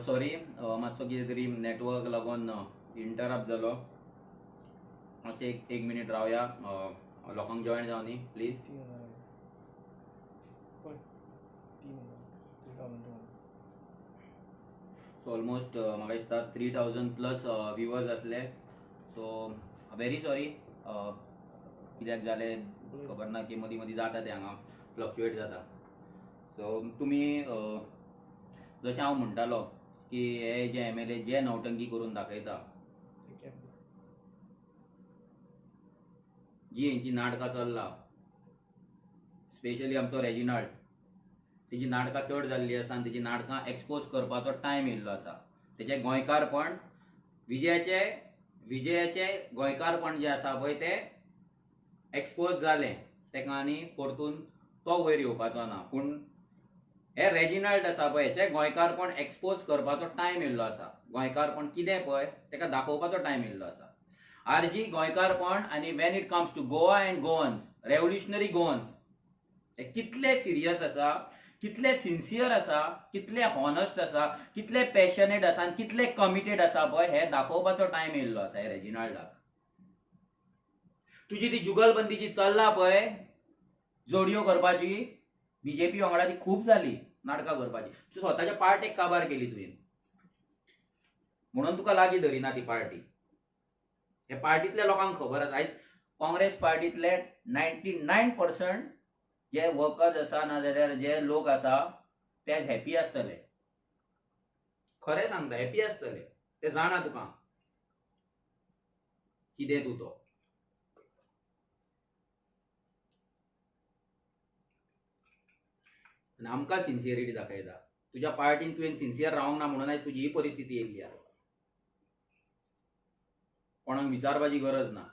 Sorry मातसो कितें तरी नेटवर्क लागून इंटरप्ट जालो. मातशें एक मिनिट रावया. लोकांक जॉईन जावं न्ही प्लीज. सो ऑलमोस्ट म्हाका दिसता 3000+ व्ह्युअर्स आसले. सो व्हेरी सॉरी कित्याक जालें खबर ना की मदीं मदीं जाता तें हांगा फ्लक्च्युएट जाता. सो तुमी जशें हांव म्हणटालो की हे जे MLA जे नौटंकी करून दाखयता, जी हेंची नाटकां चल्ला, स्पेशली आमचो रेजिनाल्ड, तेजी नाटकां चड जाल्ली आसा आनी तेजी नाटकां एक्सपोज करपाचो टायम येयल्लो आसा. तेजें गोंयकारपण विजयाचें गोंयकारपण जें आसा पळय तें एक्सपोज जालें. तेका आनी परतून तो वयर येवपाचो ना. पूण हे रेजिनाल्ड आसा पळय हेचें गोंयकारपण एक्सपोज करपाचो टायम येयल्लो आसा. गोंयकारपण कितें पळय तेका दाखोवपाचो टायम येयल्लो आसा. आरजी गोंयकारपण आनी when it comes to Goa and Goans, revolutionary Goans, हे कितले सिरियस आसा, कितले सिन्सियर आसा, कितले हॉनस्ट आसा, कितले पॅशनेट आसा आनी कितले कमिटेड आसा पळय हे दाखोवपाचो टायम येयल्लो आसा हे रेजिनाल्डाक. तुजी ती जुगलबंदी जी चल्ला पळय जोडयो करपाची, बीजेपी वांगडा ती खूब जाली नाटकां करपाची. स्वताच्या पार्टेक काबार केली तुवें म्हणून तुका लागीं धरिना ती पार्टी. हे पार्टीतल्या लोकांक खबर आसा. आयज काँग्रेस पार्टीतले 99% जे वर्कर्स आसा नाजाल्यार जे लोक आसा ते हॅपी आसतले. खरें सांगता हॅपी आसतले. ते जाणा तुका कितें तूं तो. आनी आमकां सिन्सियरिटी दाखयता. तुज्या पार्टीन तुवें सिन्सियर रावंक ना म्हणून आयज तुजी ही परिस्थिती येयल्ली आसा. कोणाक विचारपाची गरज ना.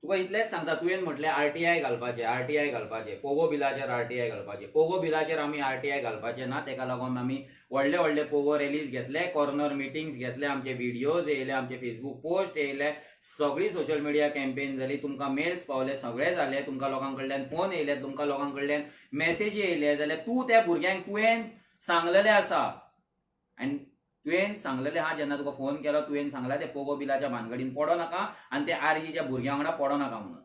तुका इतलेंच सांगता. तुवें म्हटलें RTI घालपाचें पोगो बिलाचेर RTI घालपाचें. पोगो बिलाचेर आमी RTI घालपाचें ना. तेका लागून आमी व्हडले व्हडले पोगो रॅलीज घेतले, कॉर्नर मिटिंग्स घेतले, आमचे व्हिडिओज येयले, आमचे फेसबूक पोस्ट येयले, सगळी सोशल मिडिया कॅम्पेन जाली, तुमकां मेल्स पावले, सगळें जालें, तुमकां लोकां कडल्यान फोन येयले, तुमकां लोकां कडल्यान मेसेजी येयले. जाल्यार तूं त्या भुरग्यांक तुवें सांगलेलें आसा आनी तुवें सांगलेलें आहा जेन्ना तुका फोन केलो तुवें सांगला ते पोगो बिलाच्या भानगडीन पडो नाका आनी ते आरजीच्या भुरग्यां वांगडा पडो नाका म्हणून.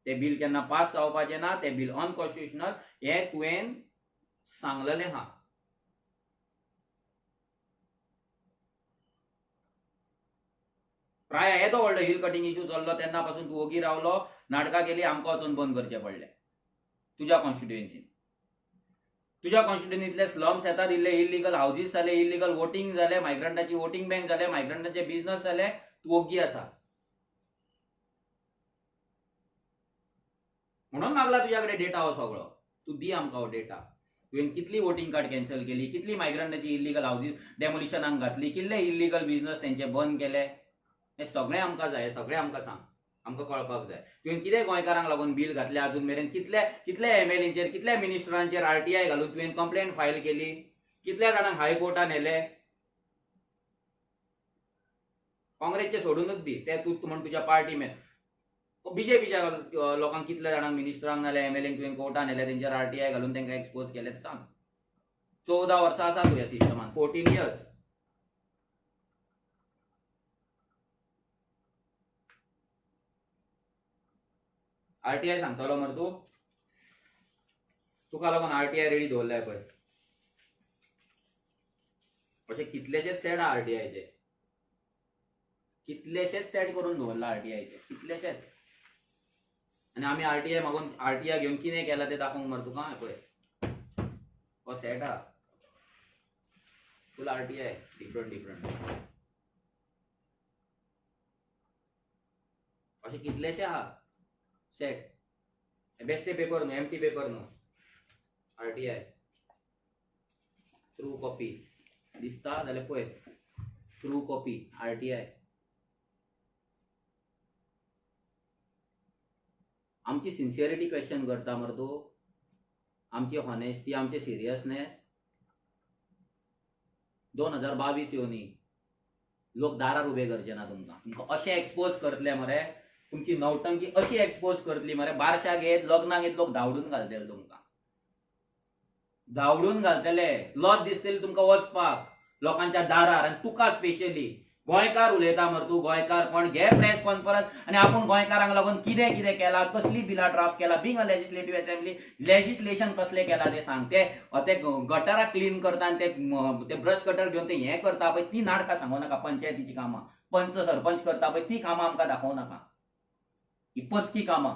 ते बिल केन्ना पास जावपाचें ना. ते बिल अनकॉन्स्टिट्युशनल हें तुवें सांगलेलें आहा. प्राय येदो व्हडलो हिल कटिंग इश्यू चल्लो तेन्ना पासून तूं ओगी रावलो. नाटकां केली, आमकां वचून बंद करचें पडलें तुज्या कॉन्स्टिट्युएन्सीन. तुज्या कॉन्स्टिट्युएन्सींतले स्लम्स येतात, इल्ले इल्लीगल हाऊजीस जाले, इल्लीगल वोटींग जाले, मायग्रंटाची वोटींग बँक जाले, मायग्रंटाचे बिझनस जाले. तूं ओगी आसा म्हणून मागला तुज्या कडेन डेटा हो सगळो. तूं दी आमकां हो डेटा. तुवें कितली वोटींग कार्ड कॅन्सल केली, कितली मायग्रंटाची इल्लीगल हाऊजीस डेमोलिशनाक घातली, कितले इल्लीगल बिझनस तेंचे बंद केले, हें सगळें आमकां जाय. हें सगळें आमकां सांग. आमकां कळपाक जाय. तुवें कितें गोंयकारांक लागून बील घातलें अजून मेरेन. कितले MLAंचेर, कितल्या मिनिस्टरांचेर RTI घालून तुवें कंप्लेंट फायल केली. कितल्या जाणांक हायकोर्टान व्हेले. काँग्रेसचे सोडूनच दी ते तूं म्हण तुज्या पार्टी बीजेपीच्या लोकांक कितल्या जाणांक मिनिस्टरांक नाल्यार MLAंक तुवें कोर्टान व्हेले, तेंचेर RTI घालून तेंकां एक्सपोज केले सांग. 14 वर्सां आसा तूं ह्या सिस्टमान. 14 years. RTI सांगतलो मरे तूं. तुका लागून RTI रेडी दवरल्याय पळय. अशें कितलेशेच सेट आहा RTIचे. कितलेशेच सेट करून दवरला RTIचे, कितलेशेच. आनी आमी RTI मागून RTI घेवन कितें केलां तें दाखोवंक मरे तुका. पळय हो सेट आहा फूल RTI डिफरंट. अशें कितलेशे आहा सेट. बेश्टे पेपर न्हू, एम्प्टी पेपर न्हू. RTI थ्रू कॉपी दिसता जाल्यार पळय. Through copy RTI. आमची सिन्सियरिटी क्वेश्चन करता मरे तूं. आमची हॉनेस्टी, आमचे सिरियसनेस 2022 येवनी लोक दारार उभे करचे ना तुमकां अशें एक्सपोज करतले मरे, तुमची नवटंकी अशी एक्सपोज करतली मरे, बारशाक येत लग्नाक येत लोक धांवडून घालतले तुमकां, धांवडून घालतले, लज दिसतली तुमकां वचपाक लोकांच्या दारार, आनी तुका स्पेशली गोंयकार उलयता मरे तूं, गोंयकार पण घे प्रेस कॉन्फरन्स आनी आपूण गोंयकारांक लागून कितें कितें केला, कसली बिलां ड्राफ्ट केला, being a legislative assembly legislation कसलें केला तें सांग, ते गटारां क्लीन करता आनी ते ब्रश कटर घेवन ते हें करता पळय ती नाटकां सांगू नाका, पंचायतीची कामां पंच सरपंच करता पळय ती कामां आमकां दाखोवं नाका, ही पचकी कामां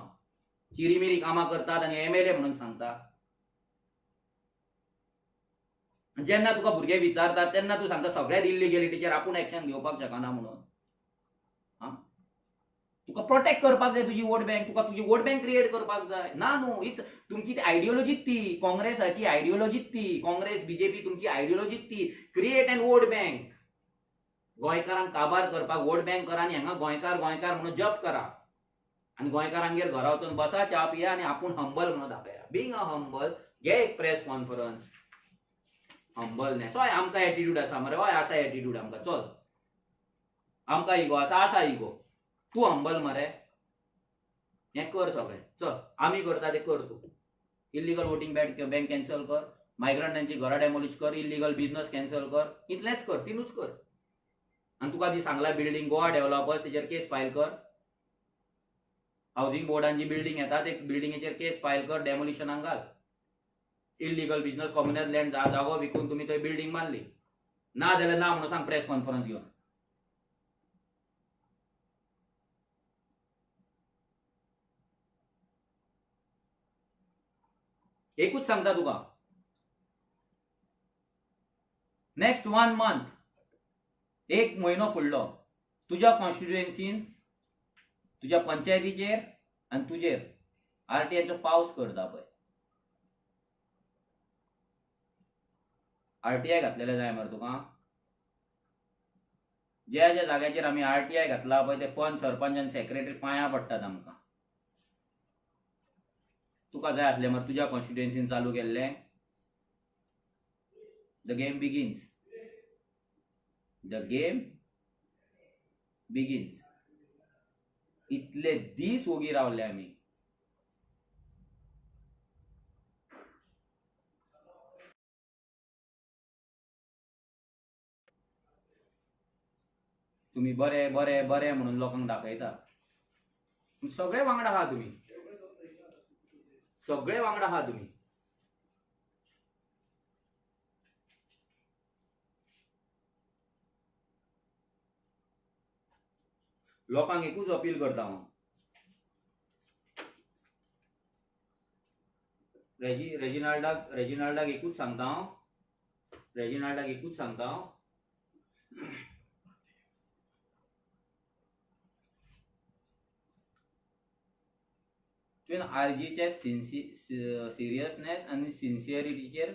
चिरीमिरी कामां करतात आनी MLA म्हणून सांगता। जेन्ना तुका भुरगे विचारतात तेन्ना तूं सांगता सगळ्यात इलिगॅलिटीचेर आपूण एक्शन घेवपाक शकना म्हणून। तुका प्रोटेक्ट करपाक जाय तुजी वोट बँक, तुका तुजी वोट बँक क्रिएट करपाक जाय ना न्हू, हीच तुमची आयडियोलॉजीच ती, काँग्रेसाची आयडियोलॉजीच ती, काँग्रेस BJP तुमची आयडियोलॉजीच ती, क्रिएट एन वोट बँक, गोंयकारांक काबार करपाक वोट बँक करा आनी हांगा गोंयकार गोंयकार म्हणून जप करा आनी गोंयकारांगेर घरा वचून बसा, च्या पिया आनी आपूण हंबल म्हणून दाखया, बींग अ हंबल, घे एक प्रेस कॉन्फरन्स, हंबलनेस, हय आमकां एटिट्यूड आसा मरे, हय आसा एटिट्यूड आमकां, चल आमकां इगो आसा इगो, तूं हंबल मरे, हें कर सगळें, चल आमी करता तें कर, तूं इल्लीगल वोटींग बँक कॅन्सल कर, मायग्रंटांची घरां डेमोलिश कर, इल्लीगल बिजनस कॅन्सल कर, इतलेंच कर, तिनूच कर, आनी तुका ती सांगला बिल्डींग गोवा डेव्हलपर्स तेचेर केस फायल कर, हावसिंग बोर्डान जी बिल्डींग येता ते बिल्डिंगेचेर केस फायल कर, डेमोलिशनाक घाल, इल्लीगल बिजनस कम्युनल लँड जागो विकून तुम्ही थंय बिल्डींग बांदली, ना जाल्यार ना म्हणून सांग प्रेस कॉन्फरन्स घेवन। एकूच सांगता तुका, नेक्स्ट 1 मंथ, एक म्हयनो फुडलो तुज्या कॉन्स्टिट्युएन्सीन, तुज्या पंचायतीचेर आनी तुजेर RTIचो पावस करता पळय, RTI घातलेले जाय मरे तुका, ज्या ज्या जाग्याचेर आमी RTI घातला पळय ते पंच सरपंच आनी सेक्रेटरी पांयां पडटात आमकां, तुका जाय आसलें मरे तुज्या कॉन्स्टिट्युएन्सीन चालू केल्लें, the game begins, the game begins, इतले दीस ओगी रावले आमी, तुम्ही बरे बरे बरे म्हणून लोकांक दाखयता, सगळे वांगडा आहा तुम्ही, सगळे वांगडा आहा तुम्ही, लोकांक एकूच अपील करता हांव, रेजिनाल्डाक एकूच सांगता हांव, रेजिनाल्डाक एकूच सांगता हांव, तुवें RGचे सिरियसनेस आनी सिन्सियरिटीचेर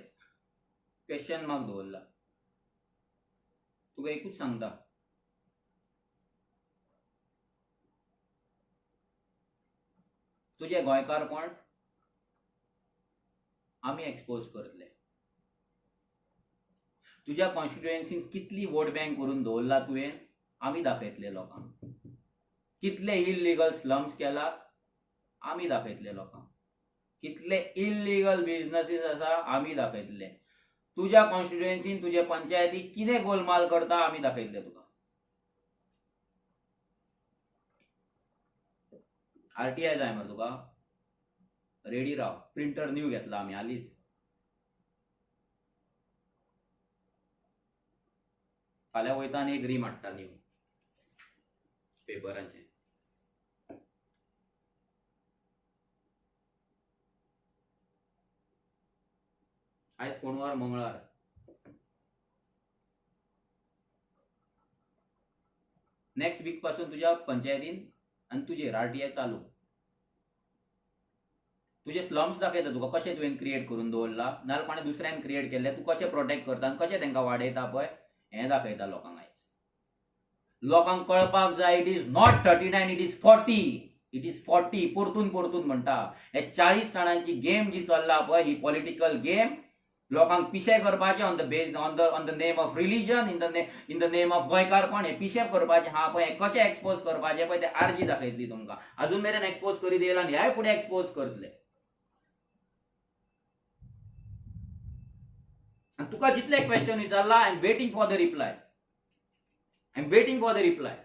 क्वेश्चन मार्क दवरला, तुका एकूच सांगता, तुझे गोंयकारपण आमी एक्सपोज करतले, तुज्या कॉन्स्टिट्युएन्सीन कितली वोट बँक करून दवरला तुवें आमी दाखयतले लोकांक, कितले इल्लीगल स्लम्स केला आमी दाखयतले लोकांक, कितले इल्लीगल बिजनेसीस आसा आमी दाखयतले, तुज्या कॉन्स्टिट्युएन्सीन तुजे पंचायतीक कितें गोलमाल करता आमी दाखयतले तुका। RTI जाय मरे तुका, रेडी राव, प्रिंटर न्यू घेतला आमी हालींच, फाल्यां वयता आनी एक रीम हाडटा न्यू पेपराचें, आयज कोणवार मंगळार, नेक्स्ट वीक पासून तुज्या पंचायतीन आनी तुजेर RTI चालू, तुजे स्लम्स दाखयता तुका कशें तुवें क्रिएट करून दवरला, नाल्यार कोणें दुसऱ्यान क्रिएट केल्ले, तूं कशें प्रोटेक्ट करता आनी कशें तांकां वाडयता पळय हें दाखयता लोकांक आयज, लोकांक कळपाक जाय it is not 39 it is 40, it is 40 परतून परतून म्हणटा हे 40 जाणांची गेम जी चल्ला पळय ही पॉलिटिकल गेम लोकांक पिशे करपाचे on the name of religion in the name of गोंयकारपण हे पिशे करपाचे हा पळय हे कशे एक्सपोज करपाचे पळय ते आरजी दाखयतली तुमकां अजून मेरेन एक्सपोज करीत येयला आनी ह्याय फुडें एक्सपोज करतले आनी तुका जितले क्वेश्चन विचारला I am waiting for the reply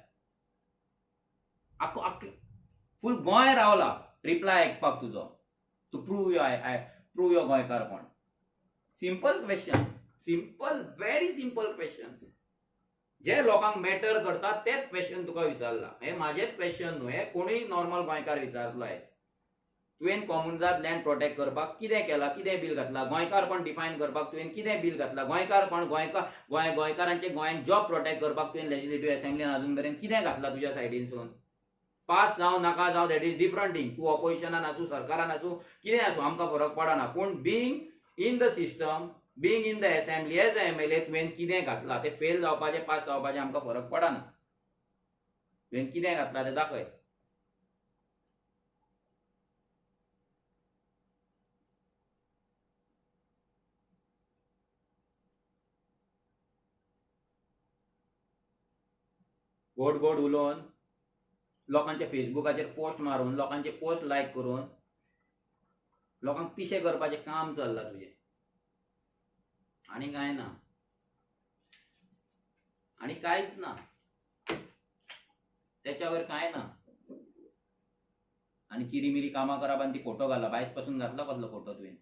full Goa रावला रिप्लाय आयकपाक तुजो टू प्रूव युअर गोंयकारपण simple question simple very simple question जे लोकांक मॅटर करतात तेच क्वेश्चन तुका विचारला हे माझेच क्वेश्चन न्हू हे कोणूय नॉर्मल गोंयकार विचारतलो आयज तुवें कॉम्युनिजात लँड प्रोटेक्ट करपाक कितें केला कितें बील घातला गोंयकारपण डिफायन करपाक तुवें कितें बील घातला गोंयकारपण गोंयकारांचे गोंयान जॉब प्रोटेक्ट करपाक तुवें लेजिस्लेटिव्ह असेंब्लीन अजून मेरेन कितें घातला तुज्या सायडीनसून पास जावं नाका जावं दॅट इज डिफरंट थिंग तूं ऑपोजिशनान आसूं सरकारान आसूं कितें आसूं आमकां फरक पडना पूण being in the system being in the assembly as a MLA तुवें कितें घातला ते फेल जावपाचें पास जावपाचें आमकां फरक पडना तुवें कितें घातला तें दाखय गोड गोड उलोवन लोकांच्या फेसबुकाचेर पोस्ट मारून लोकांचे पोस्ट लायक करून लोकांक पिशे करपाचें काम चल्लां तुजें आनी कांय ना आनी कांयच ना त्याच्या वयर कांय ना आनी चिरीमिरी कामां करप आनी ती फोटो घालप आयज पासून घातलो कसलो फोटो तुवें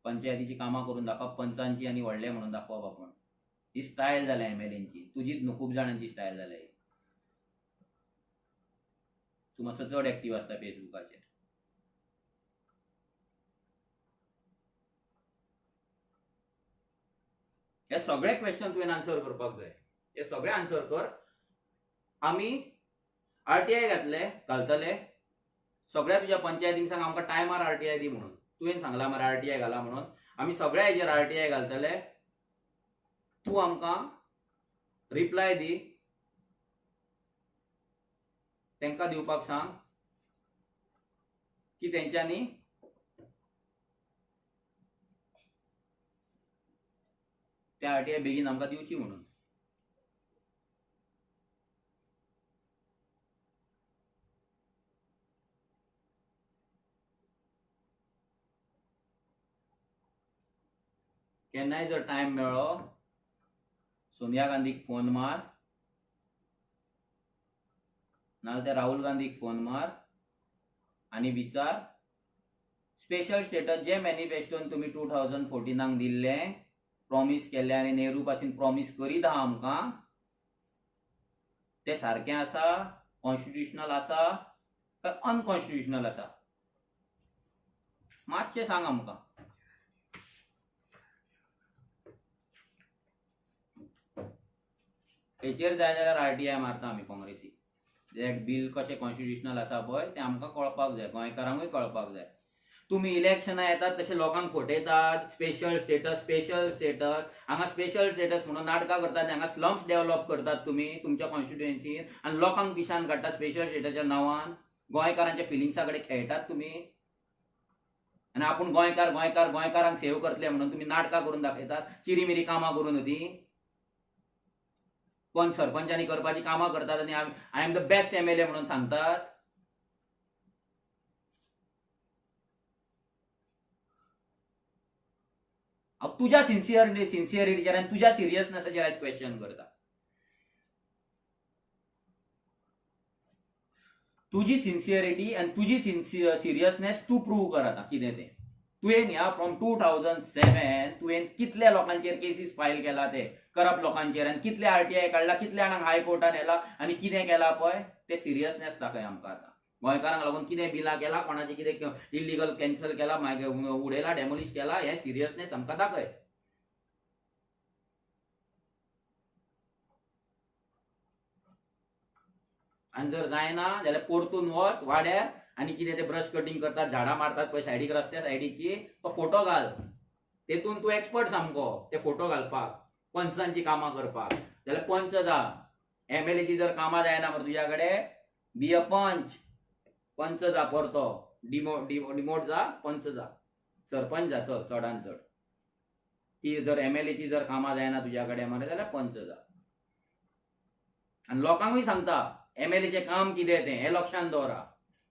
पंचायतीची कामां करून दाखवप पंचांची आनी व्हडले म्हणून दाखवप आपण ही स्टायल जाल्या MLAंची तुजीच न्हू खूब जाणांची स्टायल जाल्या ही तूं मातसो चड एक्टीव आसता फेसबुकाचेर हे सगळे क्वेश्चन तुवें आन्सर करपाक जाय हे सगळे आन्सर कर आमी RTI घालतले सगळ्या तुज्या पंचायतींक सांग आमकां टायमार RTI दी म्हणून तुवें सांगला मरे RTI घाला म्हणून आमी सगळ्या हेजेर RTI घालतले तू आमकां रिप्लाय दी तांकां दिवपाक सांग की तेंच्यांनी त्या RTI बेगीन आमकां दिवची म्हणून केन्नाय जर टायम मेळ्ळो सोनिया गांधीक फोन मार नाल्यार त्या राहुल गांधीक फोन मार आनी विचार स्पेशल स्टेटस जे मॅनिफेस्टोन तुमी 2014 दिल्ले प्रॉमिस केल्ले आनी नेहरू पासून प्रॉमिस करीत आहा आमकां ते सारकें आसा कॉन्स्टिट्युशनल आसा काय अनकॉन्स्टिट्युशनल आसा मातशें सांग आमकां हेचेर जाय जाल्यार RTI मारता आमी काँग्रेसीक जे बिल कशें कॉन्स्टिट्युशनल आसा पळय तें आमकां कळपाक जाय गोंयकारांकूय कळपाक जाय तुमी इलेक्शनां येतात तशें लोकांक फटयतात स्पेशल स्टेटस हांगा स्पेशल स्टेटस म्हणून नाटकां करतात हांगा स्लम्स डेव्हलप करतात तुमी तुमच्या कॉन्स्टिट्युएन्सीन आनी लोकांक पिशान काडटात स्पेशल स्टेटसच्या नांवान गोंयकारांच्या फिलिंग्सा कडेन खेळटात तुमी आनी आपूण गोंयकारांक सेव करतले म्हणून तुमी नाटकां करून दाखयतात चिरीमिरी कामां करून ती पण सरपंचांनी करपाची कामां करतात आनी I am the best MLA म्हणून सांगतात हांव तुज्या सिन्सियरिटीचेर आनी तुज्या सिरियसनेसाचेर आयज क्वेश्चन करता तुजी सिन्सियरिटी आनी तुजी सिरियसनेस तूं प्रूव कर आतां कितें तें तुवें ह्या फ्रॉम 2007 तुवें कितल्या लोकांचेर केसीस फायल केला ते करप्ट लोकांचेर आनी कितले RTI काडला कितल्या जाणांक हायकोर्टान येला आनी कितें केला पळय ते सिरियसनेस दाखय आमकां आतां गोंयकारांक लागून कितें बिलां केला कोणाचें कितें इलिगल कॅन्सल केला मागीर उडयला डेमोलिश केला हे सिरियसनेस आमकां दाखय आनी जर जायना जाल्यार परतून वच वाड्यार आनी कितें ते ब्रश कटिंग करतात झाडां मारतात पळय सायडीक रस्त्या सायडीची तो फोटो घाल तेतून तूं एक्सपर्ट सामको ते फोटो घालपाक पंचांची कामां करपाक जाल्यार पंच जा MLA ची जर कामां जायना मरे तुझ्या कडेन बी अ पंच जा परतो, डिमोट जा, पंच जा, सरपंच जा, चल चडान चड. ती जर MLA ची जर कामां जायना तुझ्या कडेन मरे जाल्यार पंच जा. आनी लोकांकूय सांगता MLA चें काम कितें तें हें लक्षांत दवरा.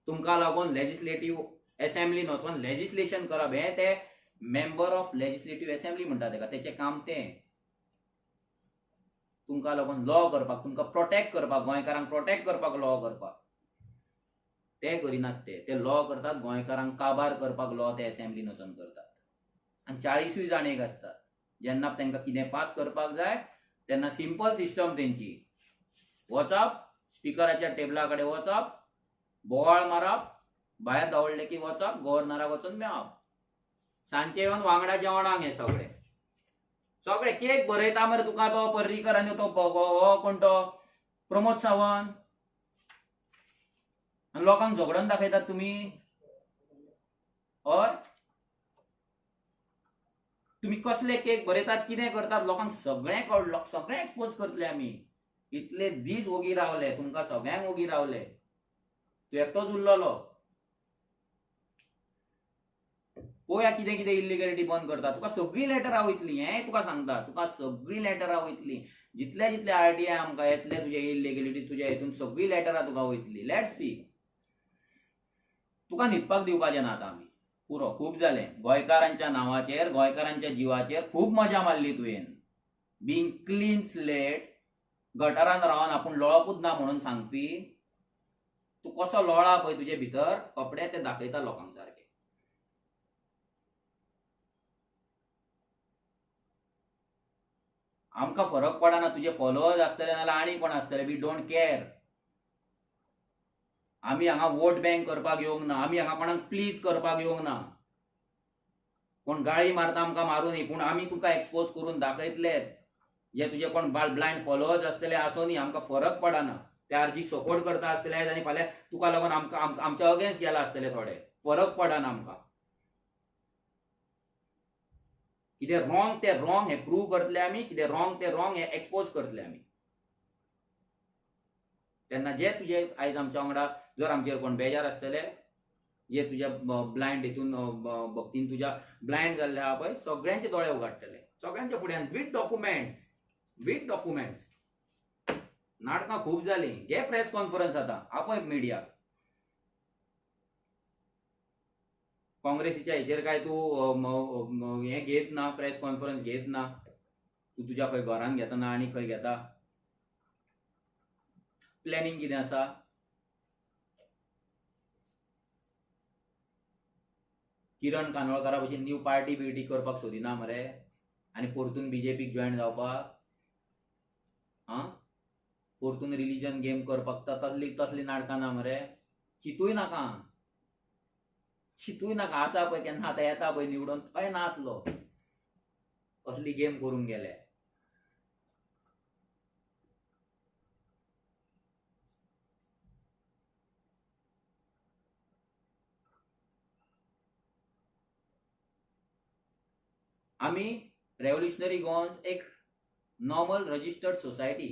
तुमकां लागून लेजिस्लेटिव्ह असेंब्लीन वचून लेजिस्लेशन करप हें ते मेंबर ऑफ लेजिस्लेटिव्ह असेंब्ली म्हणटा तेका, तेचें काम तें. तुमकां लागून लॉ करपाक, तुमकां प्रोटेक्ट करपाक, गोंयकारांक प्रोटेक्ट करपाक लॉ करपाक. ते करिनात ते लॉ करतात गोंयकारांक काबार करपाक लॉ ते असेंब्लीन वचून करतात. आनी 40 जाण एक आसतात. जेन्ना तांकां कितें पास करपाक जाय तेन्ना सिंपल सिस्टम तेंची. वचप, स्पिकराच्या टेबला कडेन वचप, बोवाळ मारप, भायर दवरले की वचप, गव्हर्नराक वचून मेळप. सांजचे येवन वांगडा जेवणाक हे सगळे केक बरयता मरे तुका तो पर्रीकर आनी तो कोण तो प्रमोद सावंत. आनी लोकांक झगडोन दाखयतात तुमी. हय, तुमी कसले केक बरयतात, कितें करतात, लोकांक सगळें कळ्ळें, सगळें एक्सपोज करतले आमी. इतले दीस ओगी रावले, तुमकां सगळ्यांक ओगी रावले, तूं एकटोच उरलोलो. पळोवया कितें कितें इल्लिगॅलिटी बंद करता. तुका सगळी लेटरां वयतली, हें तुका सांगता, तुका सगळी लेटरां वयतली. जितले जितले RTI आमकां येतले तुजे इल्लिगॅलिटी तुज्या हितून सगळी लेटरां तुका वयतली. Let's see. तुका न्हिदपाक दिवपाचें ना आतां आमी. पुरो खूब जालें. गोंयकारांच्या नांवाचेर, गोंयकारांच्या जिवाचेर खूब मजा मारली तुवें. बींग क्लीन स्लेट, गटारान रावन आपूण लोळपूच ना म्हणून सांगपी. तूं कसो लोळा पळय तुजे भितर कपडे ते दाखयता लोकांक सारके. आमकां फरक पडना तुजे फॉलोअर्स आसतले नाल्यार आनी कोण आसतले. We don't care. आमी हांगा वोट बँक करपाक येवंक ना, आमी हांगा कोणाक प्लीज करपाक येवंक ना. कोण गाळी मारता आमकां मारूं दी, पूण आमी तुका एक्सपोज करून दाखयतले. जे तुजे कोण ब्लायंड फॉलोअर्स आसतले आसोनी, आमकां फरक पडना. ते आर्जीक सपोर्ट करता आसतले आनी फाल्यां तुका लागून आमच्या अगेन्स्ट गेला आसतले थोडे. फरक पडना आमकां. कितें रॉंग ते रॉंग हे प्रूव करतले आमी, कितें रॉंग ते रॉंग हे एक्सपोज करतले आमी. तेन्ना जे तुजे आयज आमच्या वांगडा जर आमचेर कोण बेजार आसतले, जे तुज्या ब्लायंड हितून भक्तीन तुज्या ब्लायंड जाल्ले आहा पळय, सगळ्यांचे दोळे उगडटले. सगळ्यांच्या फुड्यान विथ डॉक्युमेंट्स. नाटकां खूब जालीं. घे प्रेस कॉन्फरन्स आतां, आपय मिडिया. काँग्रेसीच्या हेचेर काय तूं हें घेत ना, प्रेस कॉन्फरन्स घेत ना. तूं तुज्या खंय घरान घेता ना आनी खंय घेता. प्लॅनिंग कितें आसा? किरण कानोळकरा भशेन न्यू पार्टी बिर्टी करपाक सोदिना मरे, आनी परतून BJPक जॉयन जावपाक. परतून रिलीजन गेम करपाक तसली नाटकां ना मरे. चितूय नाका. आसा पळय केन्ना आतां येता पळय निवडून, थंय नातलो असली गेम करूंक गेले. आमी रेव्होल्युशनरी गोवन्स एक normal registered society,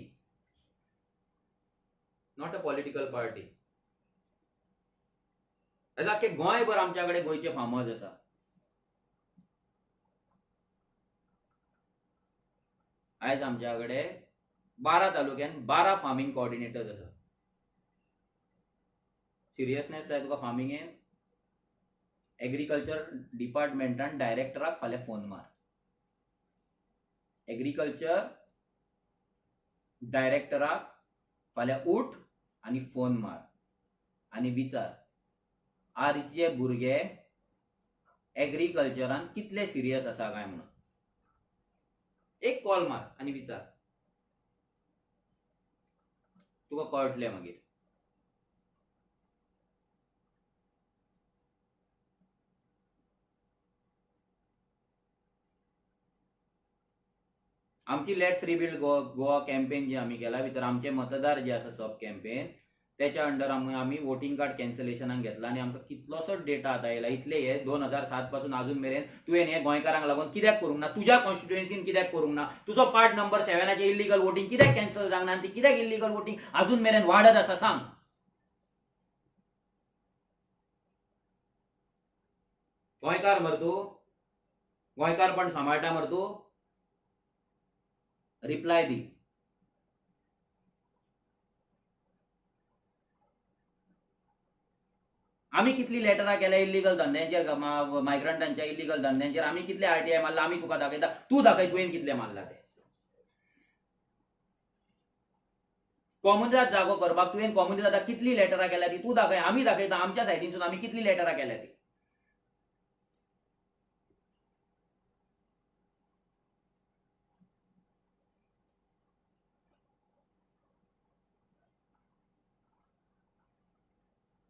not a political party. आख्खे गोंयभर आमच्या कडेन गोंयचे फार्मर्स आसा. आयज आमच्या कडेन 12 तालुक्यान 12 फार्मिंग कोऑर्डिनेटर्स आसा. सिरियसनेस जाय तुका फार्मिंगेन? एग्रीकल्चर डिपार्टमेंटान डायरेक्टराक फाल्यां फोन मार. एग्रीकल्चर डायरेक्टराक फाल्यां उठ आनी फोन मार आनी विचार आजचे भुरगे एग्रीकल्चरान कितले सिरियस आसा काय म्हणून. एक कॉल मार आनी विचार, तुका कळटलें मागीर. आमची लेट्स रिबिल्ड गोवा कॅम्पेन जी आमी केला, भितर आमचे मतदार जे आसा सब कॅम्पेन, त्याच्या अंडर आम्ही वोटिंग कार्ड कॅन्सलेशनाक घेतला आणि आमकां कितलोसोच डेटा आतां येयला. इतले हे 2007 पासून अजून मेरेन तुवें हे गोंयकारांक लागून कित्याक करूंक ना, तुज्या कॉन्स्टिट्युएन्सीन कित्याक करूंक ना, तुजो पार्ट नंबर 7 इल्लीगल वोटिंग कित्याक कॅन्सल जावंक ना आनी ती कित्याक इल्लीगल वोटिंग अजून मेरेन वाडत आसा सांग. गोंयकार मरे तूं, गोंयकारपण सांबाळटा मरे तूं, रिप्लाय दी. आम्ही कितली लेटरां केल्या इल्लीगल धंद्यांचेर, मायग्रंटांच्या इल्लीगल धंद्यांचेर आम्ही कितले आरटीआय मारला, आम्ही तुका दाखयता. तूं दाखय तुवें कितले मारला ते. कॉम्युनिटाक जागो करपाक तुवें कॉम्युनिटाक कितली लेटरां केल्या ती तूं दाखय. आमी दाखयता आमच्या सायडीनसून आमी कितली लेटरां केल्या ती.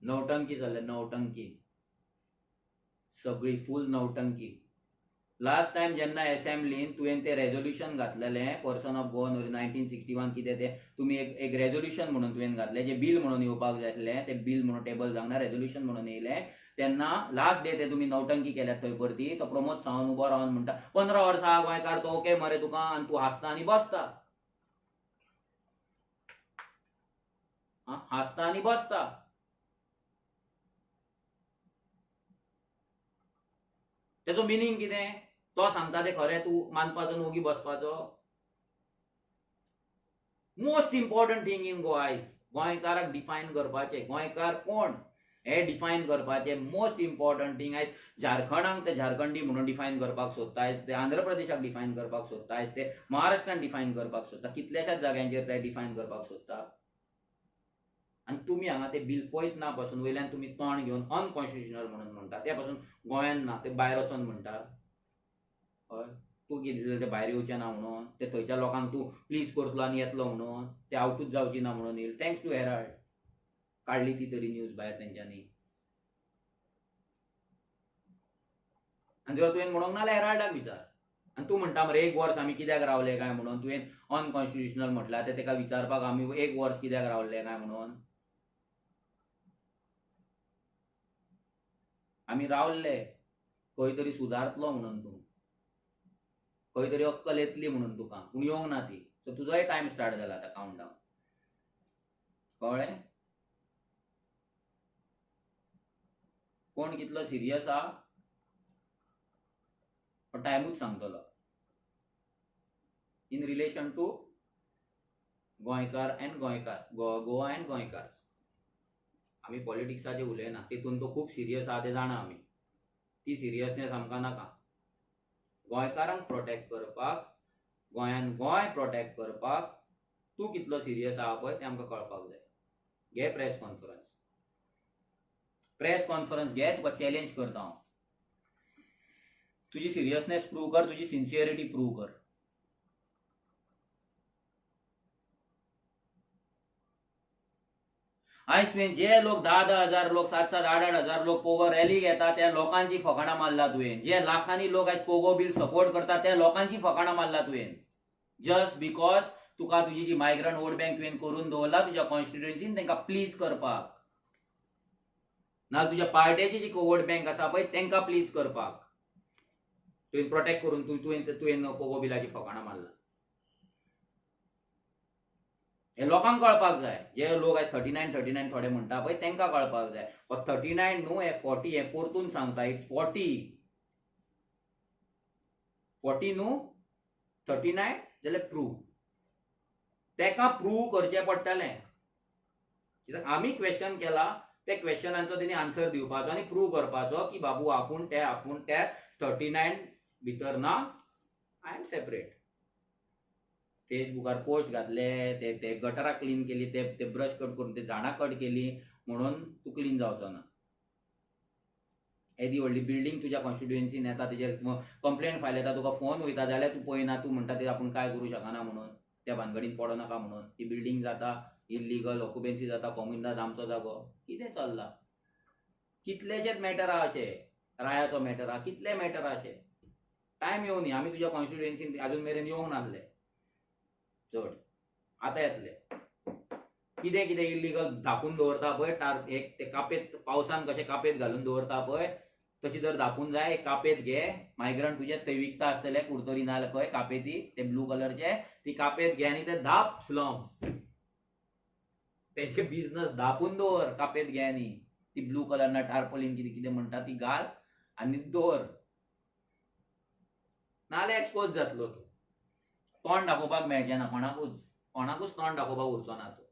नवटंकी जाले, नवटंकी सगळी फूल नवटंकी. लास्ट टाइम जेन्ना असेंब्लीन तुवें ते रेझोल्युशन घातलेलें पर्सन ऑफ गोवन 1961 कितें ते तुमी एक रेझोल्युशन म्हणून तुवें घातलें, जे बिल म्हणून येवपाक जाय आसलें, ते बिल म्हणून टेबल जावंक ना, रेझोल्युशन म्हणून येयलें. तेन्ना लास्ट डे ते तुमी नवटंकी केल्यात थंय परती. तो प्रमोद सावंत उबो रावन म्हणटा 15 वर्सां गोंयकार तो ओके मरे तुका, आनी तूं हांसता आनी बसता. हांसता आनी बसता. तेजो मिनींग कितें? तो सांगता ते खरें तूं मानपाचो न्हू की बसपाचो? Most important thing in Goa आयज गोंयकाराक डिफायन करपाचें. गोंयकार कोण हे डिफायन करपाचें मोस्ट इम्पॉर्टंट थिंग. आयज झारखंडाक ते झारखंडी म्हणून डिफायन करपाक सोदता, आयज ते आंध्र प्रदेशाक डिफायन करपाक सोदता, आयज ते महाराष्ट्रान डिफायन करपाक सोदता, कितल्याशाच जाग्यांचेर ते डिफायन करपाक सोदता. आनी तुमी हांगा ते बिल पळयत ना पासून वयल्यान तुमी तोंड घेवन अनकॉन्स्टिट्युशनल म्हणून म्हणटा. त्या पासून गोंयान ना ते भायर वचोन म्हणटा. हय, तूं कितें दिसलें ते भायर येवचें ना म्हणून, ते थंयच्या लोकांक तूं प्लीज करतलो आनी येतलो म्हणून, ते आवटूच जावची ना म्हणून येयले. थँक्स टू हेराल्ड काडली ती तरी न्यूज भायर तेंच्यांनी. आनी जर तुवें म्हणूंक ना जाल्यार हेराल्डाक विचार. आनी तूं म्हणटा मरे 1 वर्स आमी कित्याक रावले काय म्हणून, तुवें अनकॉन्स्टिट्युशनल म्हटल्यार ते तेका विचारपाक आमी 1 वर्स कित्याक रावले काय म्हणून. आमी रावल्ले खंय तरी सुदारतलो म्हणून, तूं खंय तरी अक्कल येतली म्हणून तुका, पूण येवंक ना ती. सो तुजोय टायम स्टार्ट जाला आतां कावंटडावन. कळ्ळें? कोण कितलो सिरियस आहा तो टायमूच सांगतलो इन रिलेशन टू गोंयकार एंड गोंयकार, गोवा एंड गोंयकार्स. आमी पॉलिटिक्साचेर उलयना, तितून तो खूब सिरियस आहा ते जाणा आमी. ती सिरियसनेस आमकां नाका. गोंयकारांक प्रोटेक्ट करपाक, गोंयान गोंय प्रोटेक्ट करपाक तूं कितलो सिरियस आहा पळय तें आमकां कळपाक जाय. घे प्रेस कॉन्फरन्स, प्रेस कॉन्फरन्स घे. तुका चॅलेंज करता हांव. तुजी सिरियसनेस प्रूव कर, तुजी सिन्सियरिटी प्रूव कर. आयज तुवें जे लोक 10-10 हजार लोक, 7-7, 8-8 हजार लोक पोगो रॅली घेता त्या लोकांची फकाणां मारला तुवें. जे लाखांनी लोक आयज पोगो बील सपोर्ट करता त्या लोकांची फकाणां मारला तुवें. जस्ट बिकॉज तुका तुजी जी मायग्रंट वोट बँक तुवें करून दवरला तुज्या कॉन्स्टिट्युएन्सीन तांकां प्लीज करपाक, ना तुज्या पार्टीची जी वोट बँक आसा पळय तांकां प्लीज करपाक तुवें प्रोटेक्ट करून तुवें पोगो बिलाची फकाणां मारला. हे लोकांक कळपाक जाय. जे लोक आयज 39 थोडे म्हणटा पळय तांकां कळपाक जाय. 39 न्हू, हे 40 हे परतून सांगता. इट्स 40 न्हू, 39 जाल्यार प्रूव. तेका प्रूव करचें पडटलें. कित्याक आमी क्वेश्चन केला त्या क्वेश्चनांचो तेणी आन्सर दिवपाचो आनी प्रूव करपाचो की बाबू आपूण त्या 39 भितर ना, आय एम सेपरेट. फेसबुकार पोस्ट घातले, ते गटरां क्लीन केली, ते ब्रश कट करून ते झाडां कट केली म्हणून तूं क्लीन जावचो ना. येदी व्हडली बिल्डींग तुज्या कॉन्स्टिट्युएन्सीन येता, तेजेर कंप्लेंट फायल येता, तुका फोन वयता जाल्यार तूं पळयना, तूं म्हणटा ते आपूण कांय करूं शकना म्हणून, त्या भानगडीन पडो नाका म्हणून. ती बिल्डींग जाता इल्लीगल ऑक्युपेन्सी जाता, कॉम्युनिटात आमचो जागो. कितें चल्ला? कितलेशेच मॅटर आहा अशे, रायाचो मॅटर आहा, कितले मॅटर आहा अशे. टायम येवं न्ही. आमी तुज्या कॉन्स्टिट्युएन्सीन अजून मेरेन येवंक नासले चड, आतां येतले. कितें कितें इल्लीगल धापून दवरता पळय एक ते कापेत पावसान कशें कापेत घालून दवरता पळय तशी जर धापून जाय एक कापेत घे मायग्रंट तुजे थंय विकता आसतले कुर्तोरी नाल्यार खंय कापेती ते ब्लू कलरचे ती कापेत घे आनी ते धाप स्लम्स तेंचे बिझनस धापून दवर कापेत घे आनी ती ब्लू कलर ना टार्पोलीन कितें कितें म्हणटा ती घाल आनी दवर नाल्यार एक्सपोज जातलो तूं तोंड दाखोवपाक मेळचें ना कोणाकूच तोंड दाखोवपाक उरचो ना तूं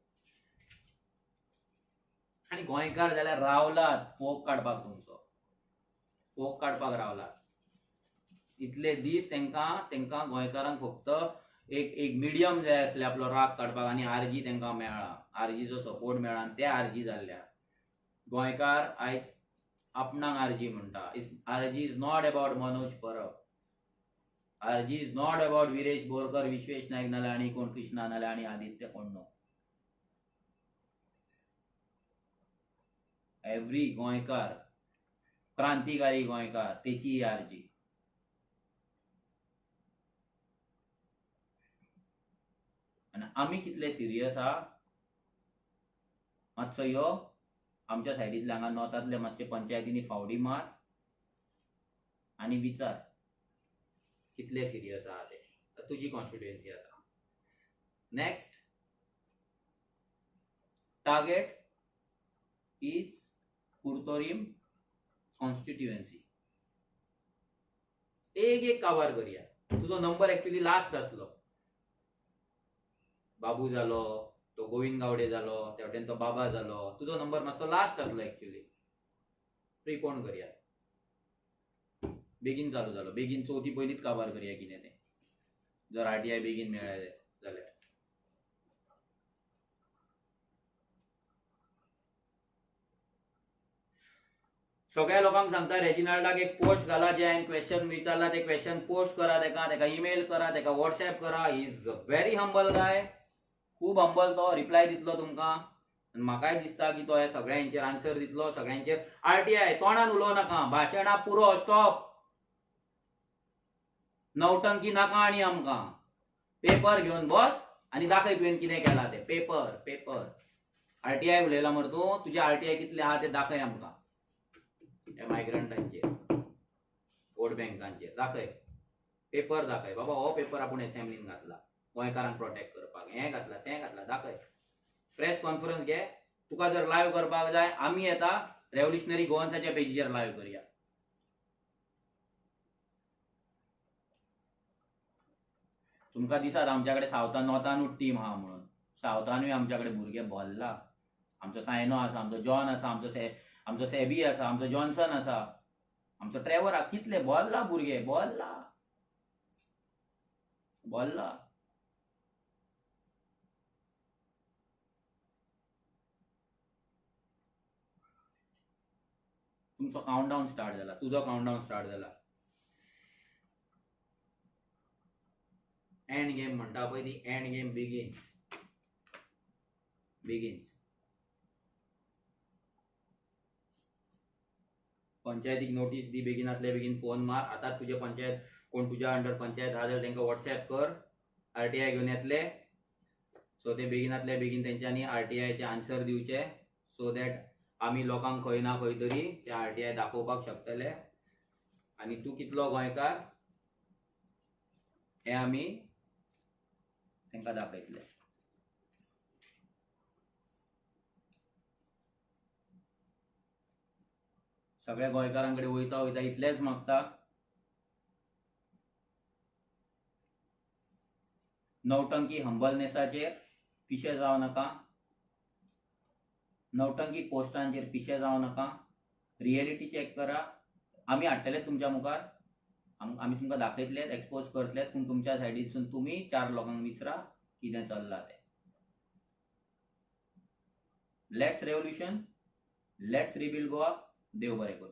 आनी गोंयकार जाल्यार रावलात फोक काडपाक तुमचो फोक काडपाक रावलात इतले दीस तेंकां गोंयकारांक फक्त एक मिडियम जाय आसले आपलो राग काडपाक आनी आरजी तेंकां मेळ्ळा आरजीचो सपोर्ट मेळ्ळा आनी ते आरजी जाल्ल्या गोंयकार आयज आपणाक आरजी म्हणटा RG is not about Manoj Parab RG is not about Viresh Borkar Vishwesh Naik नाल्यार आनी कोण कृष्णा नाल्यार आनी आदित्य कोण न्हू एव्हरी गोंयकार क्रांतिकारी गोंयकार तेची आरजी आनी आमी कितले सिरियस आहा मातसो यो आमच्या सायडींतले हांगा नॉर्थांतले मातशे पंचायतींनी फावडी मार आनी विचार कितले सिरियस आहा ते तुजी कॉन्स्टिट्युएन्सी आतां next target is Curtorim constituency एक काबार करया तुजो नंबर एक्चुअली लास्ट आसलो बाबू जालो तो गोविंद गावडे जालो त्या वटेन तो बाबा जालो तुजो नंबर मातसो लास्ट आसलो एक्चुअली प्रिपोन करया बेगीन चालू जालो बेगीन चवथी पयलीच काबार करया कितें तें जर आरटीआय बेगीन मेळ्ळे जाल्यार सगळ्या लोकांक सांगता रेजिनाल्डाक एक पोस्ट घाला जे हांवें क्वेश्चन विचारला ते क्वेश्चन पोस्ट करा तेका ईमेल करा तेका व्हॉट्सएप करा ही इज व्हेरी हंबल गाय खूब हंबल तो रिप्लाय दितलो तुमकां म्हाकाय दिसता की तो ह्या सगळ्यांचेर आन्सर दितलो सगळ्यांचेर आरटीआय तोंडान उलोव नाका भाशणा पुरो स्टॉप नवटंकी नाका आनी आमकां पेपर घेवन बस आनी दाखय तुवें कितें केलां तें पेपर आरटीआय उलयला मरे तूं तुजे आरटीआय कितले आहा ते दाखय आमकां ह्या मायग्रंटांचेर वोट बँकांचेर दाखय पेपर दाखय बाबा हो पेपर आपूण एसेंब्लीन घातला गोंयकारांक प्रोटेक्ट करपाक हें घातला तें घातला दाखय प्रेस कॉन्फरन्स घे तुका जर लायव्ह करपाक जाय आमी येता रेव्होल्युशनरी गोवन्साच्या पेजीचेर लायव्ह करया तुमकां दिसत आमच्या कडेन सावथान नॉर्थानूच टीम आहा म्हणून सावथानूय आमच्या कडेन भुरगे भरला आमचो सायनो आसा आमचो जॉन आसा आमचो सेबी आसा आमचो जॉन्सन आसा आमचो ट्रेवर आसा कितले भरला भुरगे भरला तुमचो काउंटडाऊन स्टार्ट जाला तुजो काउंटडाऊन स्टार्ट जाला एंड गेम म्हणटा पळय ती एंड गेम बिगिन्स पंचायतीक नोटीस दी बेगिनातले बेगीन फोन मार आतां तुजे पंचायत कोण तुज्या अंडर पंचायत आहा जाल्यार तांकां व्हॉट्सएप कर आरटीआय घेवन येतले सो ते बेगिनातले बेगीन तेंच्यांनी आरटीआयचे आन्सर दिवचे सो दॅट आमी लोकांक खंय ना खंय तरी ते आरटीआय दाखोवपाक शकतले आनी तूं कितलो गोंयकार हें आमी तांकां दाखयतले सगळ्या गोंयकारां कडेन वयता इतलेंच मागता नवटंकी हंबलनेसाचेर पिशे जावं नाका नवटंकी पोस्टांचेर पिशे जावं नाका रियलिटी चॅक करा आमी हाडटलेच तुमच्या मुखार आमी तुमकां दाखयतलेच एक्सपोज करतलेच पूण तुमच्या सायडीसून तुमी 4 लोकांक विचारा कितें चल्लां तें let's revolution let's rebuild Goa देव बरें करूं